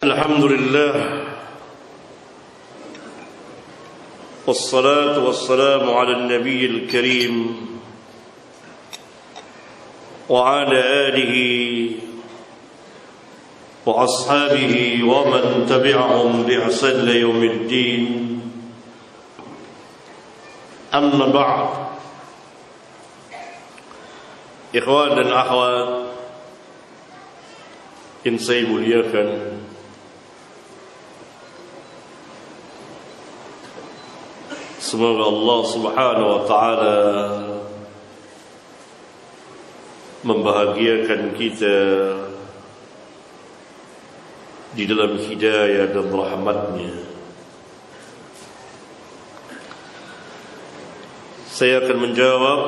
الحمد لله والصلاة والسلام على النبي الكريم وعلى آله وأصحابه ومن تبعهم بإحسان إلى يوم الدين. أما بعد، ikhwan dan akhwat yang saya muliakan, semoga Allah Subhanahu wa taala membahagiakan kita di dalam hidayah dan rahmat-Nya. Saya akan menjawab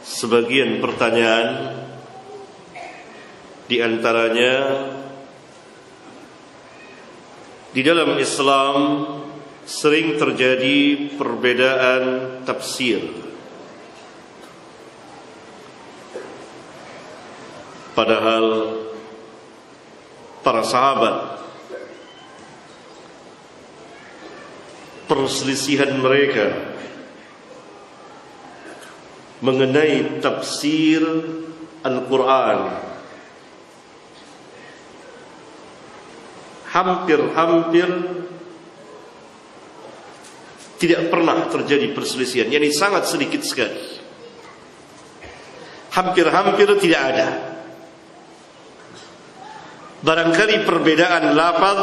sebagian pertanyaan, di antaranya di dalam Islam sering terjadi perbedaan tafsir. Padahal para sahabat, perselisihan mereka mengenai tafsir Al-Quran hampir tidak pernah terjadi perselisihan, yakni sangat sedikit sekali. Hampir tidak ada. Barangkali perbedaan lafaz,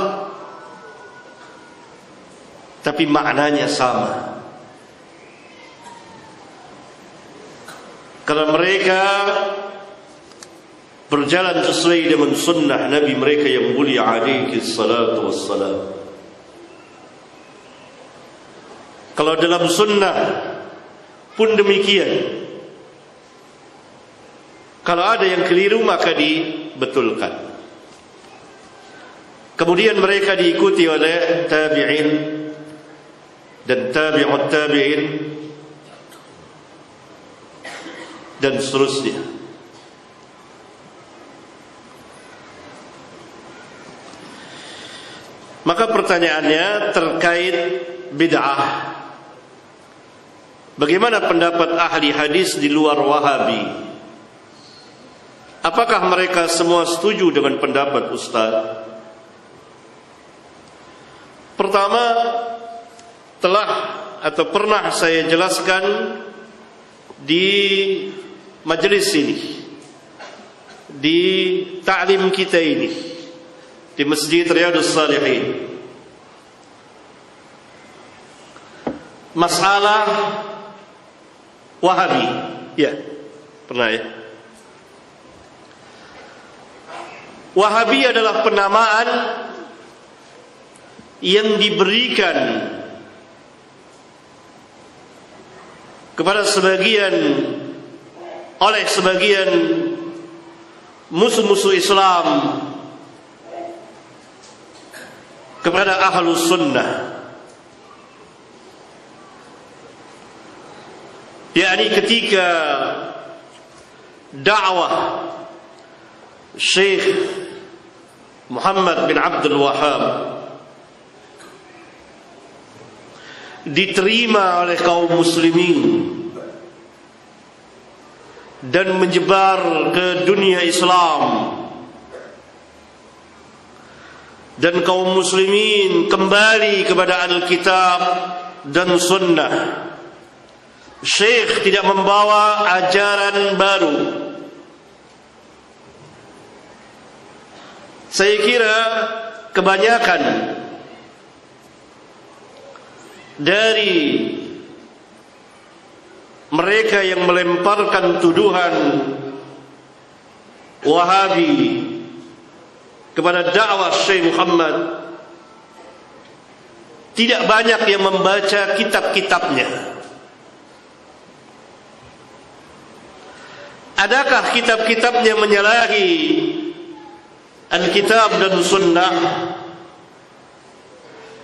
tapi maknanya sama. Kalau mereka berjalan sesuai dengan sunnah Nabi mereka yang mulia alaihi salatu wassalam. Kalau dalam sunnah pun demikian. Kalau ada yang keliru maka dibetulkan. Kemudian mereka diikuti oleh tabi'in dan tabi'ut tabi'in dan seterusnya. Maka pertanyaannya terkait bid'ah. Bagaimana pendapat ahli hadis di luar Wahabi? Apakah mereka semua setuju dengan pendapat Ustaz? Pertama, telah atau pernah saya jelaskan di majelis ini, di ta'lim kita ini, di Masjid Riyadhus Shalihin, masalah Wahabi. Ya, pernah ya. Wahabi adalah penamaan yang diberikan kepada oleh sebagian musuh-musuh Islam kepada ahlus sunnah, yakni ketika dakwah Syekh Muhammad bin Abdul Wahhab diterima oleh kaum muslimin dan menyebar ke dunia Islam, dan kaum muslimin kembali kepada Alkitab dan Sunnah. Syekh tidak membawa ajaran baru. Saya kira kebanyakan dari mereka yang melemparkan tuduhan Wahabi kepada dakwah Syekh Muhammad tidak banyak yang membaca kitab-kitabnya. Adakah kitab-kitabnya menyalahi Alkitab dan Sunnah?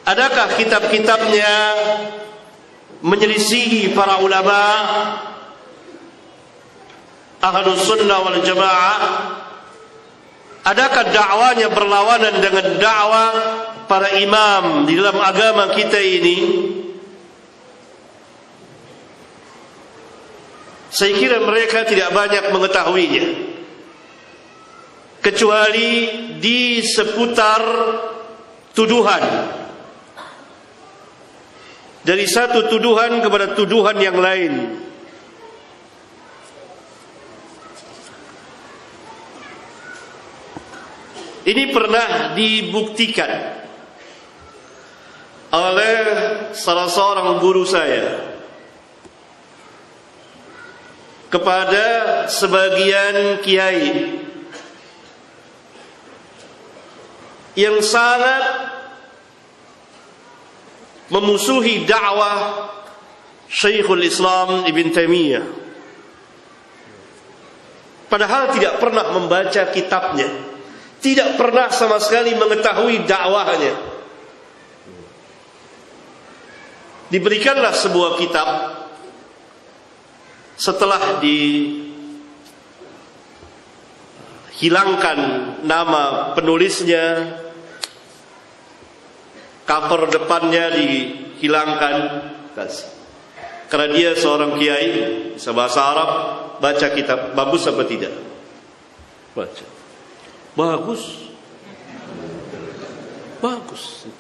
Adakah kitab-kitabnya menyelisihi para ulama Ahlus Sunnah wal Jamaah? Adakah dakwanya berlawanan dengan dakwah para imam di dalam agama kita ini? Saya kira mereka tidak banyak mengetahuinya, kecuali di seputar tuduhan, dari satu tuduhan kepada tuduhan yang lain. Ini pernah dibuktikan oleh salah seorang guru saya kepada sebagian kiai yang sangat memusuhi dakwah Syekhul Islam Ibn Taimiyah, padahal tidak pernah membaca kitabnya, tidak pernah sama sekali mengetahui dakwahnya. Diberikanlah sebuah kitab, setelah dihilangkan nama penulisnya, cover depannya dihilangkan, karena dia seorang kiai, bisa bahasa Arab, baca kitab, bagus apa tidak? Baca. Bagus, bagus.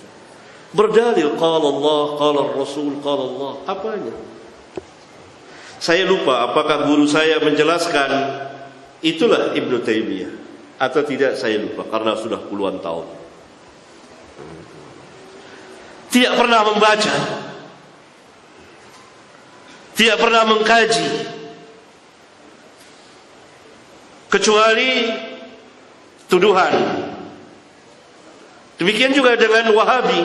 Berdalil qala Allah, qala Rasul, qala Allah. Apanya? Saya lupa apakah guru saya menjelaskan itulah Ibnu Taimiyah atau tidak, saya lupa karena sudah puluhan tahun. Tidak pernah membaca, tidak pernah mengkaji, kecuali tuduhan. Demikian juga dengan Wahabi.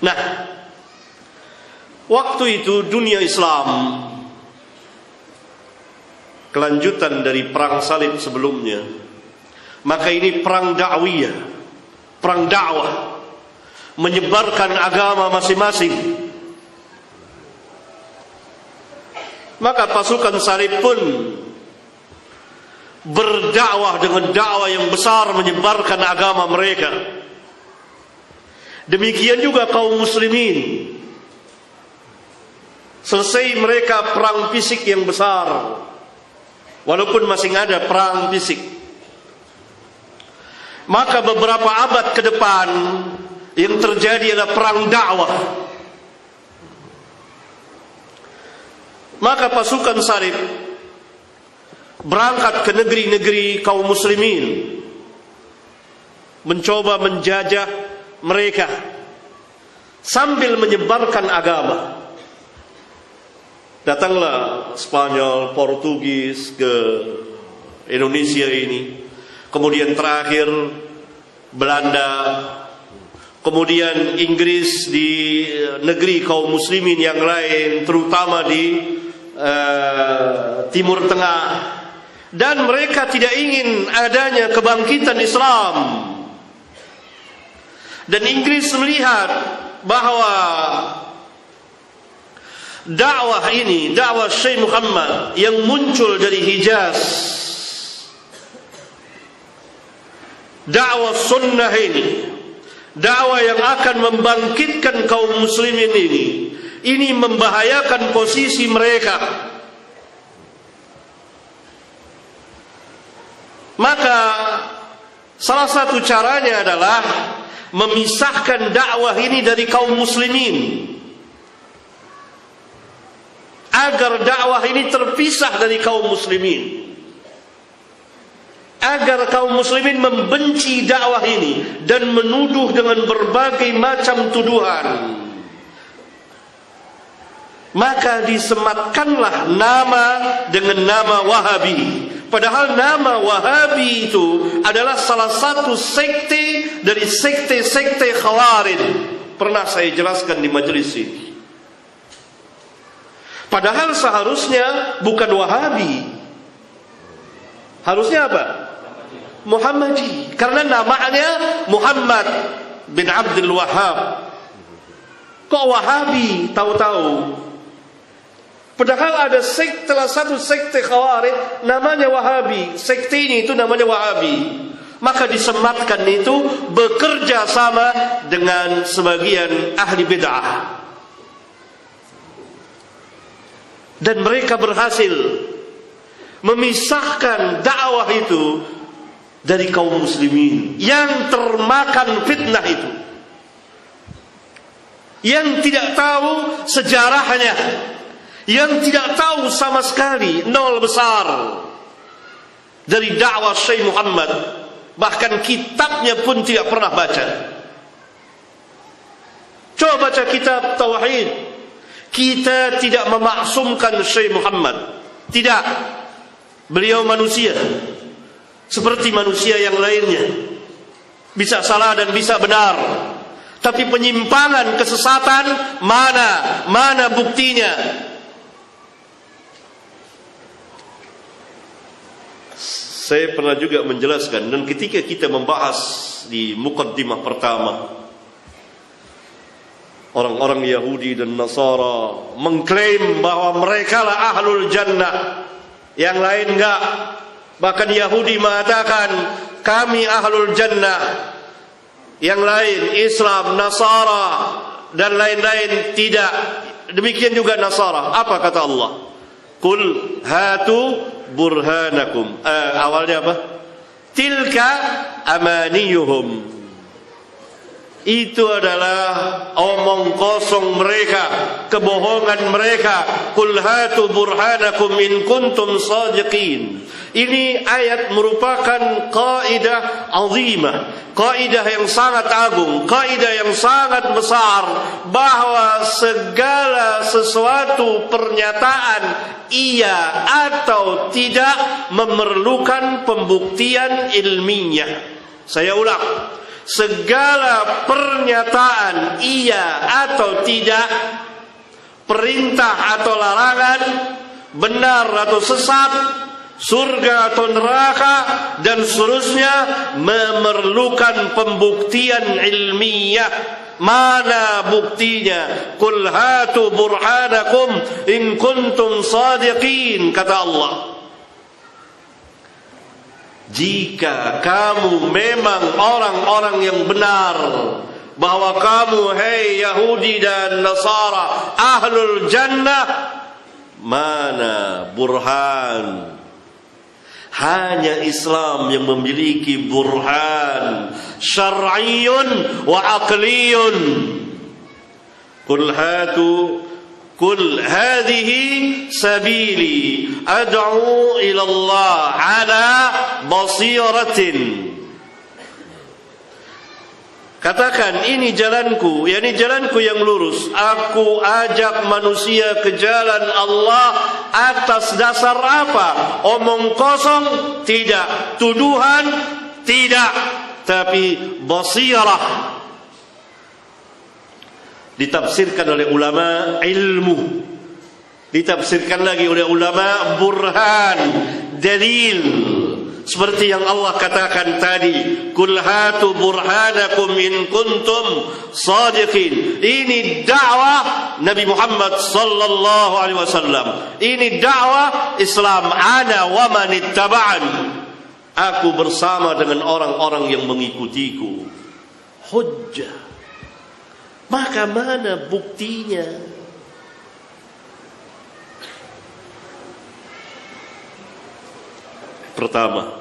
Nah, waktu itu dunia Islam, kelanjutan dari perang salib sebelumnya, maka ini perang dakwiyah, perang dakwah, menyebarkan agama masing-masing. Maka pasukan salib pun berdakwah dengan dakwah yang besar, menyebarkan agama mereka. Demikian juga kaum muslimin. Selesai mereka perang fisik yang besar, walaupun masih ada perang fisik, maka beberapa abad ke depan yang terjadi adalah perang dakwah. Maka pasukan salib berangkat ke negeri-negeri kaum muslimin, mencoba menjajah mereka sambil menyebarkan agama. Datanglah Spanyol, Portugis ke Indonesia ini, kemudian terakhir Belanda, kemudian Inggris di negeri kaum muslimin yang lain, terutama di Timur Tengah, dan mereka tidak ingin adanya kebangkitan Islam. Dan Inggris melihat bahwa dakwah ini, dakwah Syekh Muhammad yang muncul dari Hijaz, dakwah sunnah ini, dakwah yang akan membangkitkan kaum muslimin ini membahayakan posisi mereka. Maka salah satu caranya adalah memisahkan dakwah ini dari kaum muslimin, agar dakwah ini terpisah dari kaum muslimin, agar kaum muslimin membenci dakwah ini dan menuduh dengan berbagai macam tuduhan. Maka disematkanlah nama dengan nama Wahabi. Padahal nama Wahabi itu adalah salah satu sekte dari sekte-sekte Khawarij. Pernah saya jelaskan di majelis ini. Padahal seharusnya bukan Wahabi, harusnya apa? Muhammadi. Karena namanya Muhammad bin Abdul Wahhab. Kok Wahabi tahu-tahu? Padahal ada salah satu sekte Khawarij namanya Wahabi. Sekte ini itu namanya Wahabi. Maka disematkan itu bekerja sama dengan sebagian ahli bid'ah. Dan mereka berhasil memisahkan dakwah itu dari kaum muslimin yang termakan fitnah itu, yang tidak tahu sejarahnya, yang tidak tahu sama sekali, nol besar dari dakwah Syekh Muhammad, bahkan kitabnya pun tidak pernah baca. Coba baca kitab Tauhid. Kita tidak memaksumkan Syekh Muhammad, tidak. Beliau manusia seperti manusia yang lainnya, bisa salah dan bisa benar. Tapi penyimpangan, kesesatan, mana buktinya? Saya pernah juga menjelaskan, dan ketika kita membahas di muqaddimah pertama, orang-orang Yahudi dan Nasara mengklaim bahwa mereka lah ahlul jannah, yang lain enggak. Bahkan Yahudi mengatakan kami ahlul jannah, yang lain Islam, Nasara dan lain-lain tidak. Demikian juga Nasara. Apa kata Allah? Qul hatu burhanakum. Awalnya apa? Tilka amaniyuhum. Itu adalah omong kosong mereka, kebohongan mereka. Qul hatu burhanakum in kuntum shadiqin. Ini ayat merupakan kaidah azimah, kaidah yang sangat agung, kaidah yang sangat besar, bahwa segala sesuatu pernyataan iya atau tidak memerlukan pembuktian ilmiah. Saya ulang, segala pernyataan iya atau tidak, perintah atau larangan, benar atau sesat, surga atau neraka dan seterusnya, memerlukan pembuktian ilmiah. Mana buktinya? Qul hatu burhanakum in kuntum shadiqin, kata Allah. Jika kamu memang orang-orang yang benar, bahwa kamu, hei Yahudi dan Nasara, ahlul jannah, mana burhan? Hanya Islam yang memiliki burhan syar'iyyun wa aqliyyun. Qul hadhihi sabili ad'u ila Allah ala basiratin. Katakan, ini jalanku, yakni jalanku yang lurus. Aku ajak manusia ke jalan Allah atas dasar apa? Omong kosong? Tidak. Tuduhan? Tidak. Tapi basirah. Ditafsirkan oleh ulama ilmu, ditafsirkan lagi oleh ulama burhan, dalil. Seperti yang Allah katakan tadi, Qul hatu burhanakum in kuntum shadiqin. Ini dakwah Nabi Muhammad sallallahu alaihi wasallam. Ini dakwah Islam. Ana wa man ittaba'ani. Aku bersama dengan orang-orang yang mengikutiku. Hujjah. Maka mana buktinya? Pertama,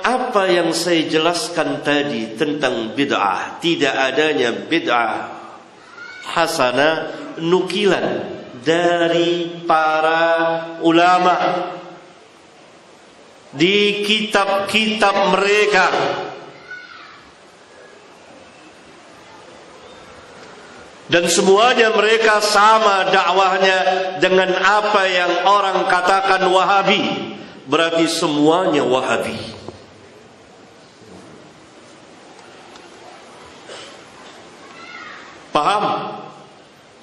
apa yang saya jelaskan tadi tentang bid'ah, tidak adanya bid'ah hasanah, nukilan dari para ulama di kitab-kitab mereka. Dan semuanya mereka sama dakwahnya dengan apa yang orang katakan Wahabi. Berarti semuanya Wahabi. Paham?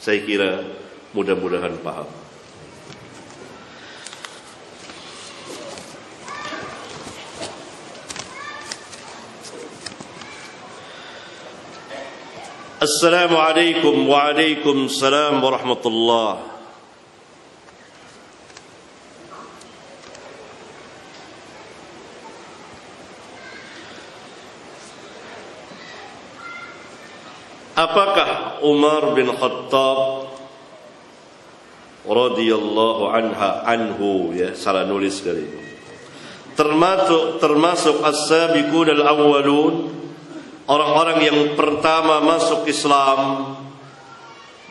Saya kira mudah-mudahan paham. Assalamualaikum waalaikumsalam warahmatullahi. Apakah Umar bin Khattab radhiyallahu anhu, ya salah nulis kali ini, termasuk as-sabiqun al-awwalun, orang-orang yang pertama masuk Islam?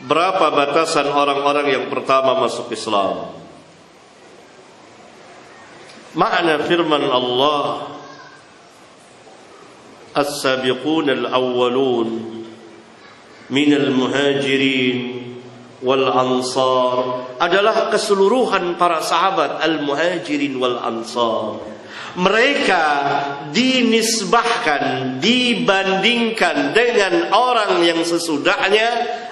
Berapa batasan orang-orang yang pertama masuk Islam? Makna firman Allah as-sabiqun al-awwalun minal muhajirin wal ansar adalah keseluruhan para sahabat al-muhajirin wal ansar. Mereka dinisbahkan, dibandingkan dengan orang yang sesudahnya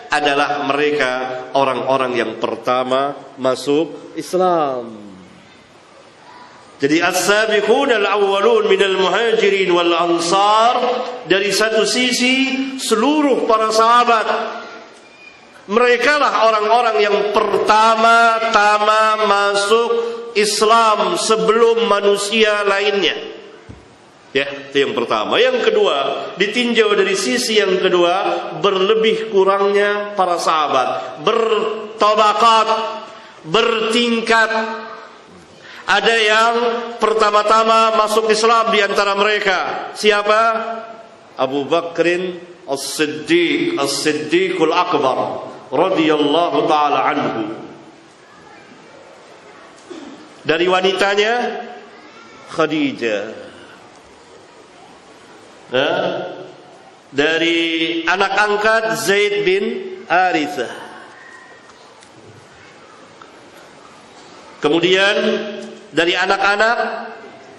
adalah mereka orang-orang yang pertama masuk Islam. Jadi as-sabiqun al-awwalun minal muhajirin wal ansar, dari satu sisi seluruh para sahabat, mereka lah orang-orang yang pertama-tama masuk Islam sebelum manusia lainnya. Ya, itu yang pertama. Yang kedua, ditinjau dari sisi yang kedua, berlebih kurangnya para sahabat, bertabakat, bertingkat. Ada yang pertama-tama masuk Islam di antara mereka. Siapa? Abu Bakrin As-Siddiqul Akbar radhiyallahu ta'ala anhu. Dari wanitanya Khadijah. Dari anak angkat Zaid bin Harithah. Kemudian dari anak-anak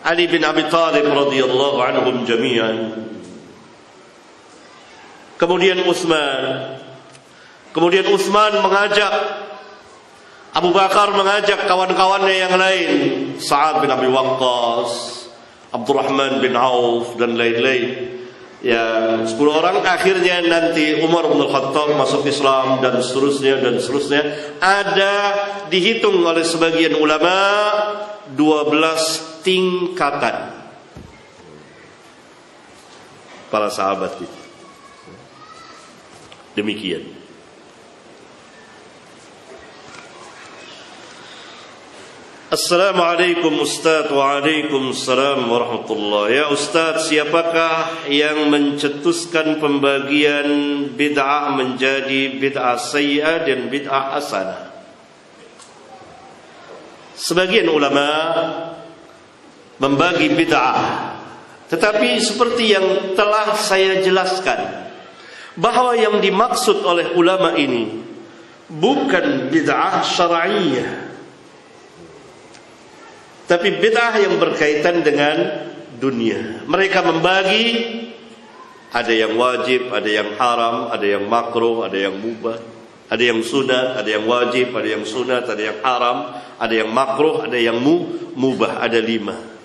Ali bin Abi Thalib radhiyallahu anhum jami'an. Kemudian Utsman mengajak, Abu Bakar mengajak kawan-kawannya yang lain, Sa'ad bin Abi Waqqas, Abdurrahman bin Auf dan lain-lain. Ya, 10 orang. Akhirnya nanti Umar bin Khattab masuk Islam dan seterusnya. Ada dihitung oleh sebagian ulama 12 tingkatan para sahabat itu. Demikian. Assalamualaikum Ustaz. Waalaikumsalam warahmatullahi. Ya Ustaz, siapakah yang mencetuskan pembagian bid'ah menjadi bid'ah sayyi'ah dan bid'ah hasanah? Sebagian ulama membagi bid'ah, tetapi seperti yang telah saya jelaskan, bahwa yang dimaksud oleh ulama ini bukan bid'ah syar'iyyah, tapi bid'ah yang berkaitan dengan dunia. Mereka membagi, ada yang wajib, ada yang haram, ada yang makruh, ada yang mubah, ada yang sunat, ada yang wajib, ada yang sunat, ada yang haram, ada yang makruh, ada yang mubah, ada 5.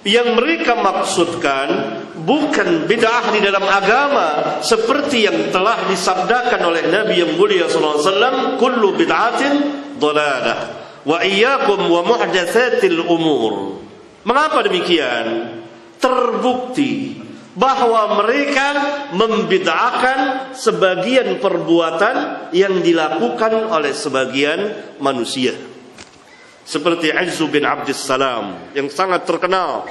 Yang mereka maksudkan bukan bid'ah di dalam agama seperti yang telah disabdakan oleh Nabi yang mulia sallallahu alaihi wasallam, kullu bid'atin dhalalah wa iyyakum wa muhdatsatil umur. Mengapa demikian? Terbukti bahwa mereka membid'ahkan sebagian perbuatan yang dilakukan oleh sebagian manusia. Seperti Izzu bin Abdissalam yang sangat terkenal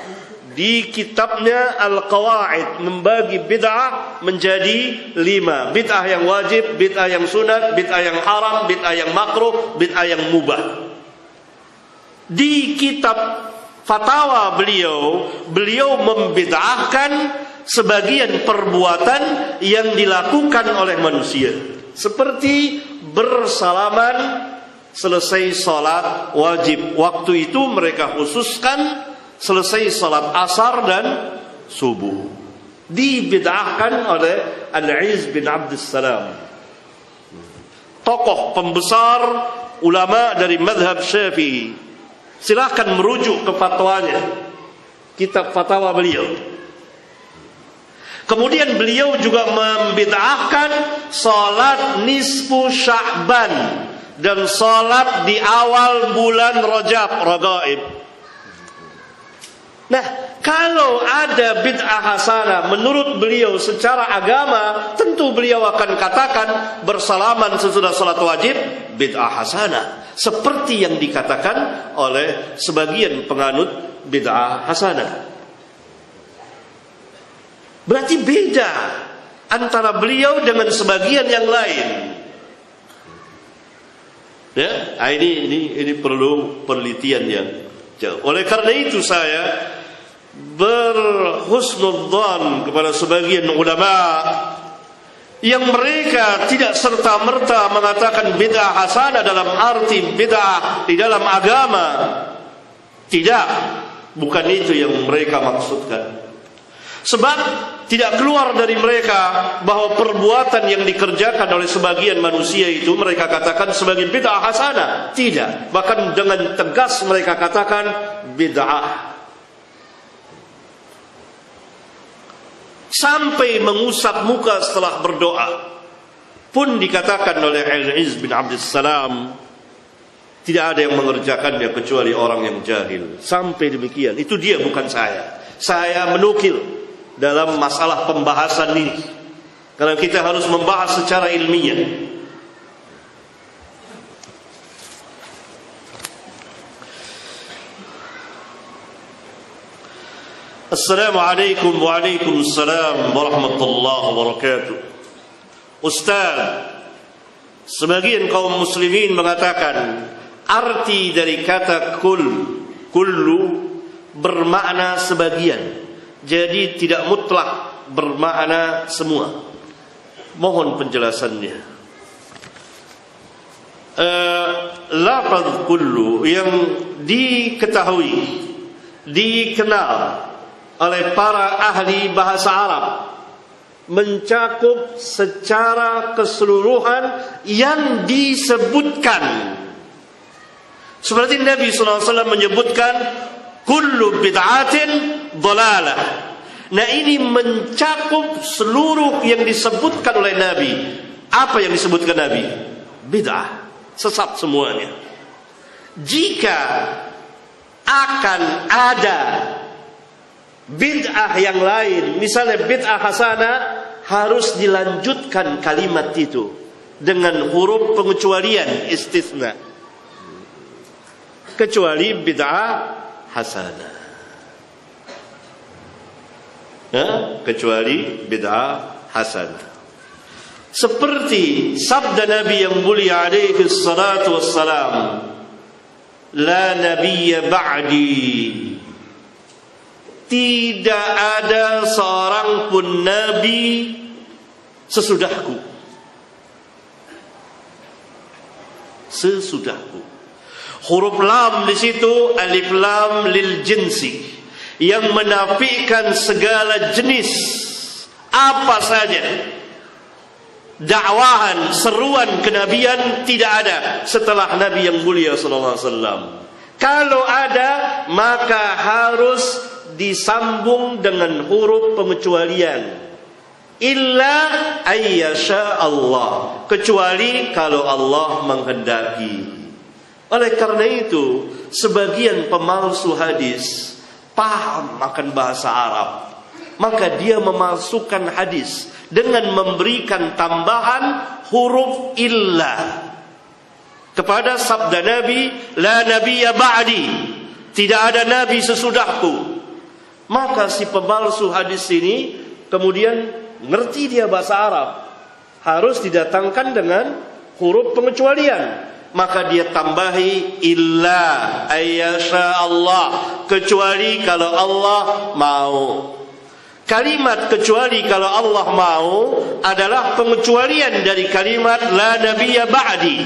di kitabnya Al-Qawaid membagi bid'ah menjadi 5. Bid'ah yang wajib, bid'ah yang sunat, bid'ah yang haram, bid'ah yang makruh, bid'ah yang mubah. Di kitab fatwa beliau membid'ahkan sebagian perbuatan yang dilakukan oleh manusia, seperti bersalaman selesai salat wajib. Waktu itu mereka khususkan selesai salat asar dan subuh. Dibid'ahkan oleh Al-Izz bin Abdissalam, tokoh pembesar ulama dari mazhab Syafi'i. Silahkan merujuk ke fatwanya, kitab fatwa beliau. Kemudian beliau juga membid'ahkan salat nisfu Sya'ban dan salat di awal bulan Rajab, Ragaib. Nah, kalau ada bid'ah hasanah menurut beliau secara agama, tentu beliau akan katakan bersalaman sesudah salat wajib bid'ah hasanah, seperti yang dikatakan oleh sebagian penganut bid'ah hasanah. Berarti beda antara beliau dengan sebagian yang lain. Ya, ini perlu penelitian yang jauh. Oleh karena itu saya berhusnudzan kepada sebagian ulama yang mereka tidak serta-merta mengatakan bid'ah hasanah dalam arti bid'ah di dalam agama. Tidak, bukan itu yang mereka maksudkan. Sebab tidak keluar dari mereka bahwa perbuatan yang dikerjakan oleh sebagian manusia itu mereka katakan sebagai bid'ah hasanah. Tidak, bahkan dengan tegas mereka katakan bid'ah. Sampai mengusap muka setelah berdoa pun dikatakan oleh Al-Izz bin Abdussalam, tidak ada yang mengerjakannya kecuali orang yang jahil. Sampai demikian. Itu dia, bukan saya. Saya menukil dalam masalah pembahasan ini, karena kita harus membahas secara ilmiah. Assalamualaikum waalaikumsalam warahmatullahi wabarakatuh. Ustaz, sebagian kaum muslimin mengatakan arti dari kata kullu bermakna sebagian, jadi tidak mutlak bermakna semua. Mohon penjelasannya. Lafaz kullu yang diketahui, dikenal oleh para ahli bahasa Arab mencakup secara keseluruhan yang disebutkan. Seperti Nabi SAW menyebutkan kullu bid'atin dhalalah. Nah, ini mencakup seluruh yang disebutkan oleh Nabi. Apa yang disebutkan Nabi? Bid'ah, sesat semuanya. Jika akan ada bid'ah yang lain, misalnya bid'ah hasanah, harus dilanjutkan kalimat itu dengan huruf pengecualian, istisna, kecuali bid'ah hasanah. Ya, kecuali bid'ah hasanah. Seperti sabda Nabi yang mulia alaihi salatu wassalam, la nabiyya ba'di, tidak ada seorang pun nabi sesudahku. Sesudahku. Huruf lam di situ alif lam lil jinsi, yang menafikan segala jenis apa saja dakwahan, seruan kenabian tidak ada setelah Nabi yang mulia sallallahu alaihi wasallam. Kalau ada, maka harus disambung dengan huruf pengecualian. Illa ayyasha Allah, kecuali kalau Allah menghendaki. Oleh karena itu, sebagian pemalsu hadis paham akan bahasa Arab, maka dia memalsukan hadis dengan memberikan tambahan huruf illa kepada sabda Nabi, la nabiyya ba'di, tidak ada nabi sesudahku. Maka si pemalsu hadis ini kemudian ngerti dia bahasa Arab, harus didatangkan dengan huruf pengecualian. Maka dia tambahi illa ayyasha Allah, kecuali kalau Allah mau. Kalimat kecuali kalau Allah mau adalah pengecualian dari kalimat la nabiyya ba'di.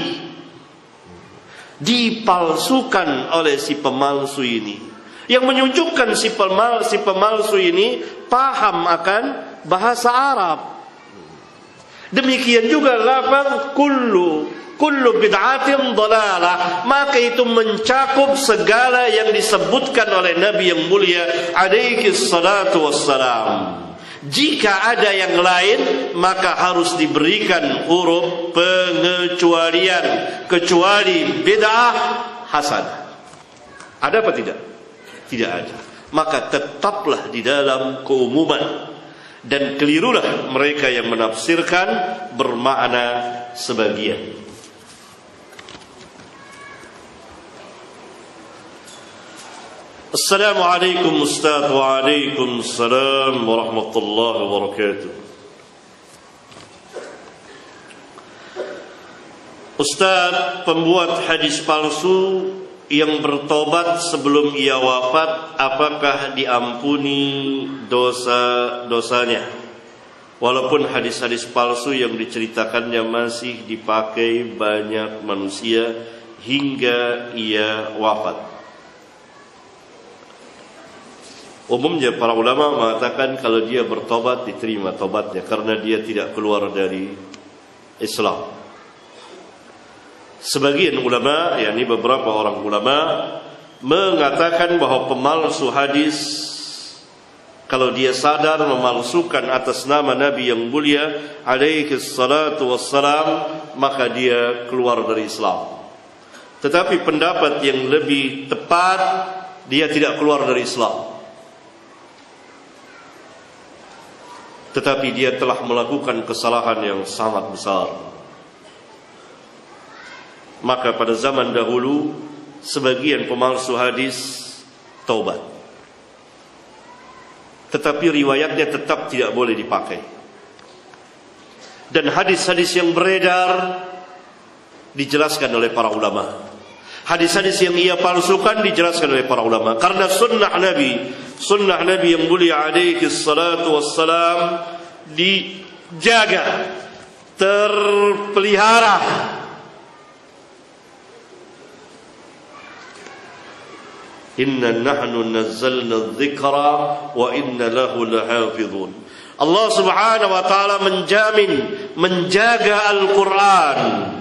Dipalsukan oleh si pemalsu ini, yang menunjukkan si pemalsu ini paham akan bahasa Arab. Demikian juga lafaz kullu bid'atin dhalalah, maka itu mencakup segala yang disebutkan oleh Nabi yang mulia alaihi salatu wassalam. Jika ada yang lain, maka harus diberikan huruf pengecualian, kecuali bid'ah hasanah. Ada apa tidak? Tidak ada. Maka tetaplah di dalam keumuman, dan kelirulah mereka yang menafsirkan bermakna sebagian. Assalamualaikum Ustaz. Waalaikumsalam warahmatullahi wabarakatuh. Ustaz, pembuat hadis palsu yang bertobat sebelum ia wafat, apakah diampuni dosa-dosanya? Walaupun hadis-hadis palsu yang diceritakannya masih dipakai banyak manusia hingga ia wafat. Umumnya para ulama mengatakan kalau dia bertobat diterima tobatnya karena dia tidak keluar dari Islam. Sebagian ulama, yakni beberapa orang ulama, mengatakan bahwa pemalsu hadis kalau dia sadar memalsukan atas nama Nabi yang mulia alaihi salatu wassalam, maka dia keluar dari Islam. Tetapi pendapat yang lebih tepat, dia tidak keluar dari Islam, tetapi dia telah melakukan kesalahan yang sangat besar. Maka pada zaman dahulu sebagian pemalsu hadis taubat, tetapi riwayatnya tetap tidak boleh dipakai. Dan hadis-hadis yang beredar dijelaskan oleh para ulama. Hadis-hadis yang ia palsukan dijelaskan oleh para ulama. Karena sunnah Nabi yang mulia alaihi salatu wassalam dijaga, terpelihara. Inna nahnu nazzalna dzikra wa inna lahu lahafizun. Allah Subhanahu wa taala menjaga Al-Qur'an,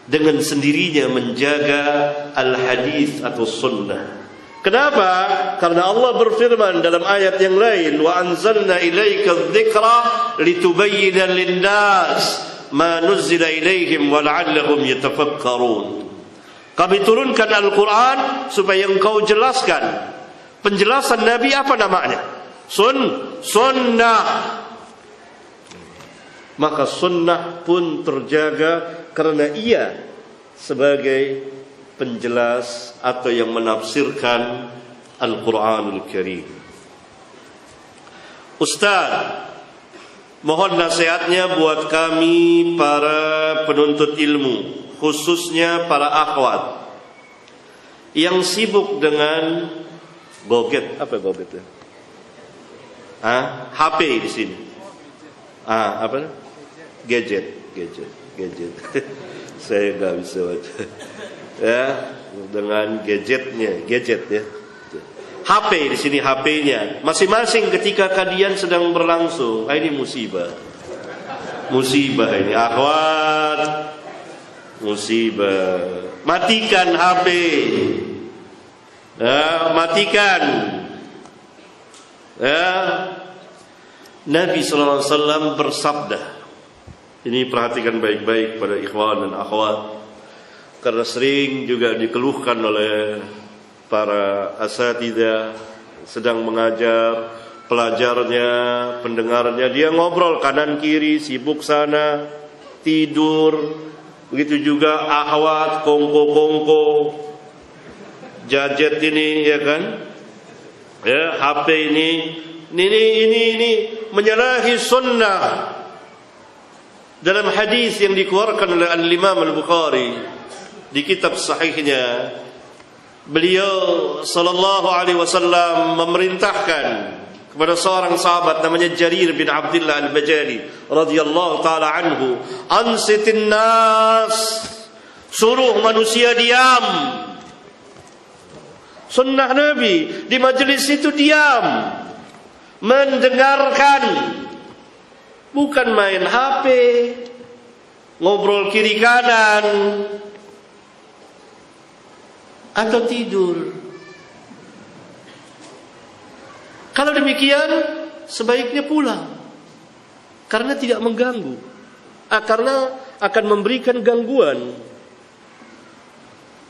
dengan sendirinya menjaga al-hadis atau sunnah. Kenapa? Karena Allah berfirman dalam ayat yang lain, wa anzalna ilaika dzikra litubayyana lin-nas ma nuzila ilaihim wa la'allahum yatafakkarun. Kami turunkan Al-Quran supaya engkau jelaskan. Penjelasan Nabi apa namanya? Sunnah. Maka sunnah pun terjaga karena ia sebagai penjelas atau yang menafsirkan Al-Quranul Karim. Ustaz, mohon nasihatnya buat kami para penuntut ilmu, khususnya para akhwat yang sibuk dengan goget. Apa goget ya? HP di sini. Apa? Gadget. Saya nggak bisa baca. Ya, dengan gadgetnya, gadget ya. HP di sini, HP-nya masing-masing ketika kajian sedang berlangsung. Ini musibah ini, akhwat, musibah. Matikan HP, ya, matikan. Ya, Nabi sallallahu alaihi wasallam bersabda. Ini perhatikan baik-baik pada ikhwan dan akhwat, karena sering juga dikeluhkan oleh para asatidzah sedang mengajar pelajarnya, pendengarnya, dia ngobrol kanan kiri, sibuk sana, tidur. Begitu juga akhwat, kongko-kongko, gadget ini, ya kan? Ya, HP ini menyalahi sunnah. Dalam hadis yang dikeluarkan oleh Al-Imam Al-Bukhari di kitab sahihnya, beliau sallallahu alaihi wasallam memerintahkan kepada seorang sahabat namanya Jarir bin Abdullah Al-Bajali radhiyallahu taala anhu, ansitin nas, suruh manusia diam. Sunnah Nabi di majelis itu diam, mendengarkan, bukan main HP, ngobrol kiri kanan, atau tidur. Kalau demikian, sebaiknya pulang. Karena tidak mengganggu. Karena akan memberikan gangguan.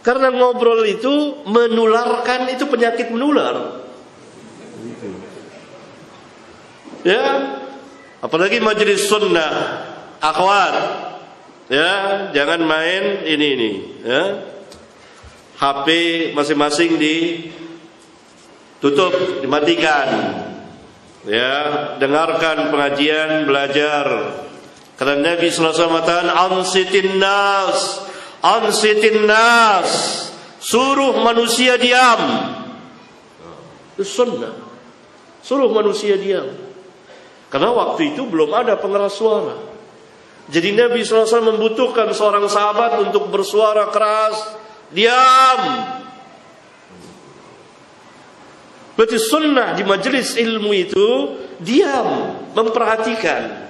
Karena ngobrol itu menularkan, itu penyakit menular. Ya, apalagi majelis sunnah, akhwat, ya, jangan main ini, ya. HP masing-masing ditutup, dimatikan. Ya, dengarkan pengajian, belajar. Karena Nabi sallallahu alaihi wasallam mengatakan, ansitin nas, suruh manusia diam. Itu sunnah. Suruh manusia diam. Karena waktu itu belum ada pengeras suara. Jadi Nabi sallallahu alaihi wasallam membutuhkan seorang sahabat untuk bersuara keras, diam. Berarti sunnah di majelis ilmu itu diam, memperhatikan.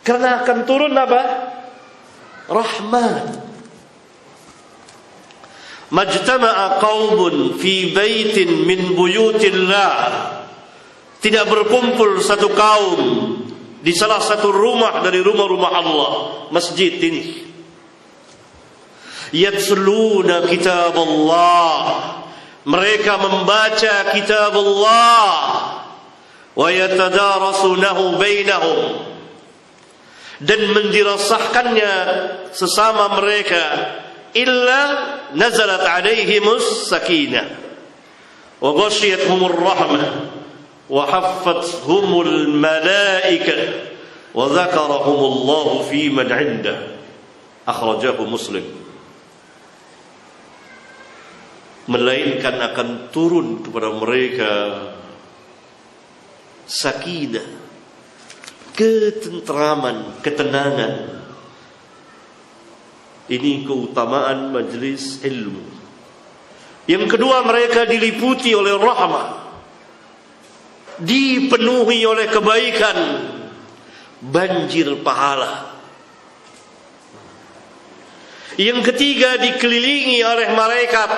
Karena akan turun apa? Rahmat. Majtama'a qaumun fi baitin min buyutillah. Tidak berkumpul satu kaum di salah satu rumah dari rumah-rumah Allah, masjid ini. Yatsluna kitab Allah. Mereka membaca kitab Allah. Wa yatadarasunahu bainahum. Dan mendirasahkannya sesama mereka. Illa nazalat alaihimus sakinah. Wa ghashiyatuhumur rahmah. Wa haffathumul malaikah. Wa dzakarahumullahu fi man 'indah. Akhrajahu Muslim. Melainkan akan turun kepada mereka sakinah, ketentraman, ketenangan. Ini keutamaan majelis ilmu. Yang kedua, mereka diliputi oleh rahmah, dipenuhi oleh kebaikan, banjir pahala. Yang ketiga, dikelilingi oleh malaikat.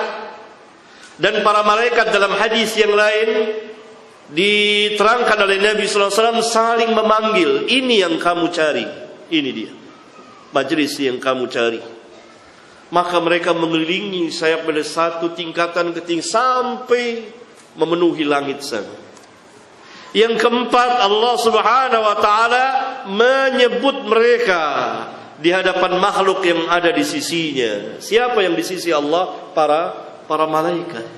Dan para malaikat dalam hadis yang lain diterangkan oleh Nabi sallallahu alaihi wasallam saling memanggil, ini yang kamu cari, ini dia majelis yang kamu cari. Maka mereka mengelilingi sayap dari satu tingkatan ke tingkat sampai memenuhi langit sana. Yang keempat, Allah Subhanahu wa taala menyebut mereka di hadapan makhluk yang ada di sisinya. Siapa yang di sisi Allah? Para malaikat.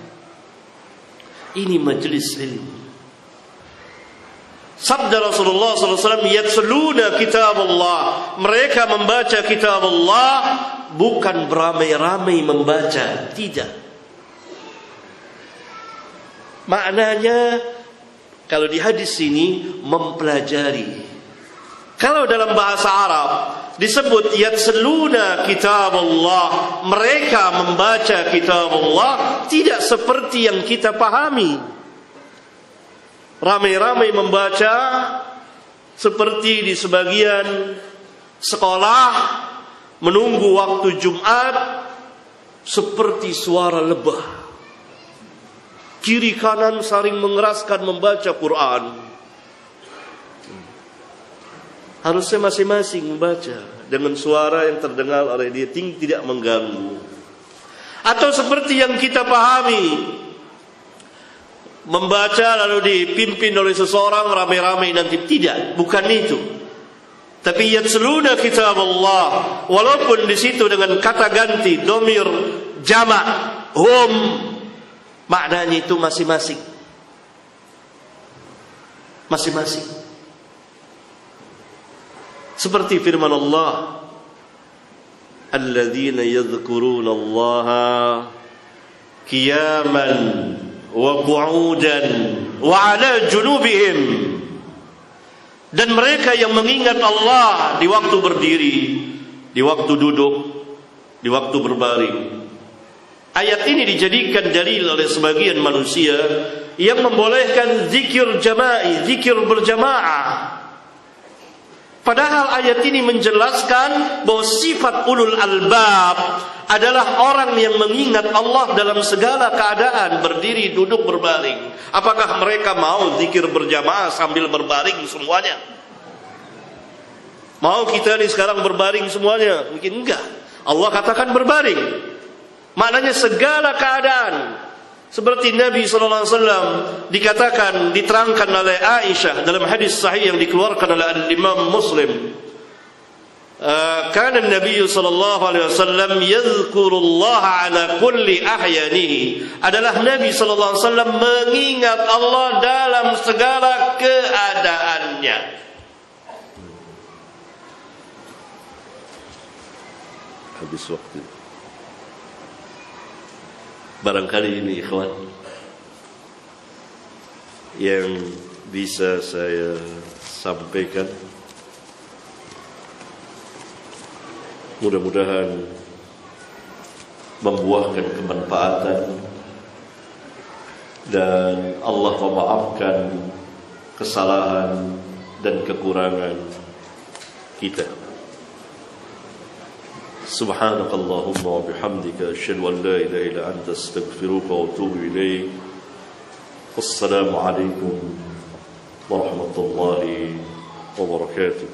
Ini majelis ilmu. Sabda Rasulullah SAW, yatsluna kitab Allah. Mereka membaca kitab Allah, bukan beramai-ramai membaca, tidak. Maknanya kalau di hadis ini mempelajari. Kalau dalam bahasa Arab disebut yatsluna kitab Allah, mereka membaca kitab Allah, tidak seperti yang kita pahami. Ramai-ramai membaca seperti di sebagian sekolah menunggu waktu Jumat, seperti suara lebah. Kiri kanan saling mengeraskan membaca Quran. Harusnya masing-masing membaca dengan suara yang terdengar oleh dia, tidak mengganggu. Atau seperti yang kita pahami, membaca lalu dipimpin oleh seseorang ramai-ramai nanti, tidak, bukan itu. Tapi yatsluna kitab Allah, walaupun di situ dengan kata ganti dhamir jamak hum, maknanya itu masing-masing. Masing-masing. Seperti firman Allah, alladzina yadhkuruna Allaha qiyaman wa qu'udan wa 'ala junubihim. Dan mereka yang mengingat Allah di waktu berdiri, di waktu duduk, di waktu berbaring. Ayat ini dijadikan dalil oleh sebagian manusia yang membolehkan zikir jama'i, zikir berjamaah. Padahal ayat ini menjelaskan bahwa sifat ulul albab adalah orang yang mengingat Allah dalam segala keadaan, berdiri, duduk, berbaring. Apakah mereka mau zikir berjamaah sambil berbaring semuanya? Mau kita ni sekarang berbaring semuanya? Mungkin enggak. Allah katakan berbaring. Maknanya segala keadaan. Seperti Nabi SAW dikatakan, diterangkan oleh Aisyah dalam hadis sahih yang dikeluarkan oleh Imam Muslim. Kana Nabi SAW yadhkurullah ala kulli ahyanihi. Adalah Nabi SAW mengingat Allah dalam segala keadaannya. Habis waktu. Barangkali ini ikhwan yang bisa saya sampaikan. Mudah-mudahan membuahkan kemanfaatan dan Allah memaafkan kesalahan dan kekurangan kita. Subhanakallahumma wa bihamdika asyhadu an la ilaha illa anta astaghfiruka wa atubu ilaik. Wassalamu alaikum warahmatullahi wabarakatuh.